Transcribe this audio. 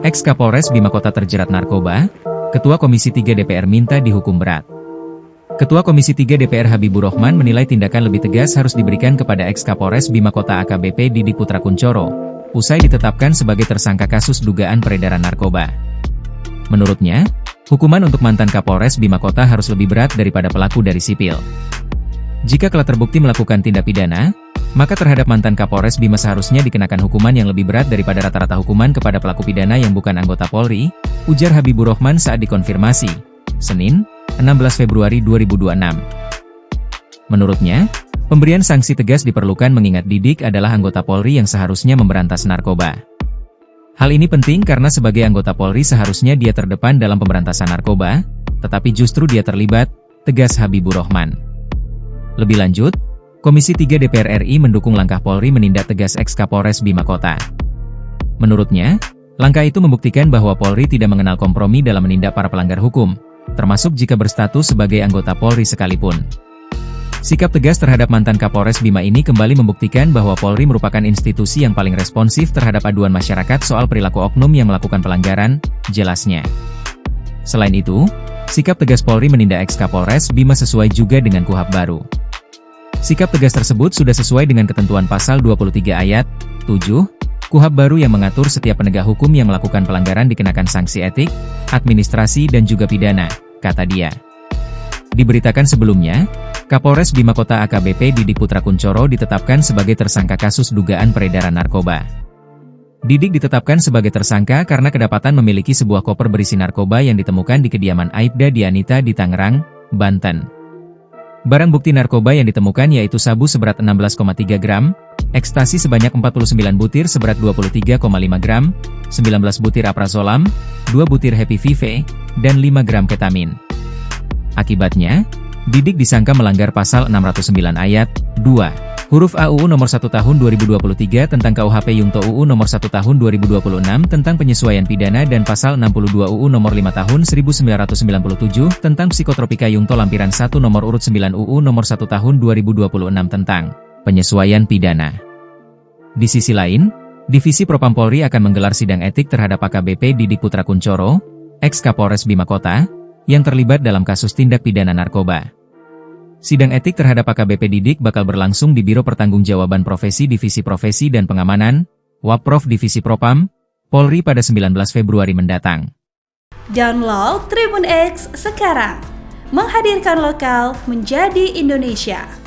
Ex-Kapolres Bima Kota terjerat narkoba, Ketua Komisi 3 DPR minta dihukum berat. Ketua Komisi 3 DPR Habibur Rahman menilai tindakan lebih tegas harus diberikan kepada ex-Kapolres Bima Kota AKBP Didik Putra Kunchoro, usai ditetapkan sebagai tersangka kasus dugaan peredaran narkoba. Menurutnya, hukuman untuk mantan Kapolres Bima Kota harus lebih berat daripada pelaku dari sipil. Jika kelak terbukti melakukan tindak pidana, maka terhadap mantan Kapolres Bima seharusnya dikenakan hukuman yang lebih berat daripada rata-rata hukuman kepada pelaku pidana yang bukan anggota Polri, ujar Habibur Rahman saat dikonfirmasi, Senin, 16 Februari 2026. Menurutnya, pemberian sanksi tegas diperlukan mengingat Didik adalah anggota Polri yang seharusnya memberantas narkoba. Hal ini penting karena sebagai anggota Polri seharusnya dia terdepan dalam pemberantasan narkoba, tetapi justru dia terlibat, tegas Habibur Rahman. Lebih lanjut, Komisi 3 DPR RI mendukung langkah Polri menindak tegas ex-Kapolres Bima Kota. Menurutnya, langkah itu membuktikan bahwa Polri tidak mengenal kompromi dalam menindak para pelanggar hukum, termasuk jika berstatus sebagai anggota Polri sekalipun. Sikap tegas terhadap mantan Kapolres Bima ini kembali membuktikan bahwa Polri merupakan institusi yang paling responsif terhadap aduan masyarakat soal perilaku oknum yang melakukan pelanggaran, jelasnya. Selain itu, sikap tegas Polri menindak ex-Kapolres Bima sesuai juga dengan KUHP baru. Sikap tegas tersebut sudah sesuai dengan ketentuan pasal 23 ayat 7 KUHP baru yang mengatur setiap penegak hukum yang melakukan pelanggaran dikenakan sanksi etik, administrasi dan juga pidana, kata dia. Diberitakan sebelumnya, Kapolres Bima Kota AKBP Didik Putra Kunchoro ditetapkan sebagai tersangka kasus dugaan peredaran narkoba. Didik ditetapkan sebagai tersangka karena kedapatan memiliki sebuah koper berisi narkoba yang ditemukan di kediaman Aibda Dianita di Tangerang, Banten. Barang bukti narkoba yang ditemukan yaitu sabu seberat 16,3 gram, ekstasi sebanyak 49 butir seberat 23,5 gram, 19 butir aprazolam, 2 butir Happy Vive, dan 5 gram ketamin. Akibatnya, Didik disangka melanggar pasal 609 ayat 2, huruf A UU nomor 1 tahun 2023 tentang KUHP Yungto UU nomor 1 tahun 2026 tentang penyesuaian pidana dan pasal 62 UU nomor 5 tahun 1997 tentang psikotropika Yungto lampiran 1 nomor urut 9 UU nomor 1 tahun 2026 tentang penyesuaian pidana. Di sisi lain, Divisi Propam Polri akan menggelar sidang etik terhadap AKBP Didik Putra Kunchoro, ex-Kapolres Bima Kota, yang terlibat dalam kasus tindak pidana narkoba. Sidang etik terhadap AKBP Didik bakal berlangsung di Biro Pertanggungjawaban Profesi Divisi Profesi dan Pengamanan, Wapprov Divisi Propam, Polri pada 19 Februari mendatang. Download Tribun X sekarang, menghadirkan lokal menjadi Indonesia.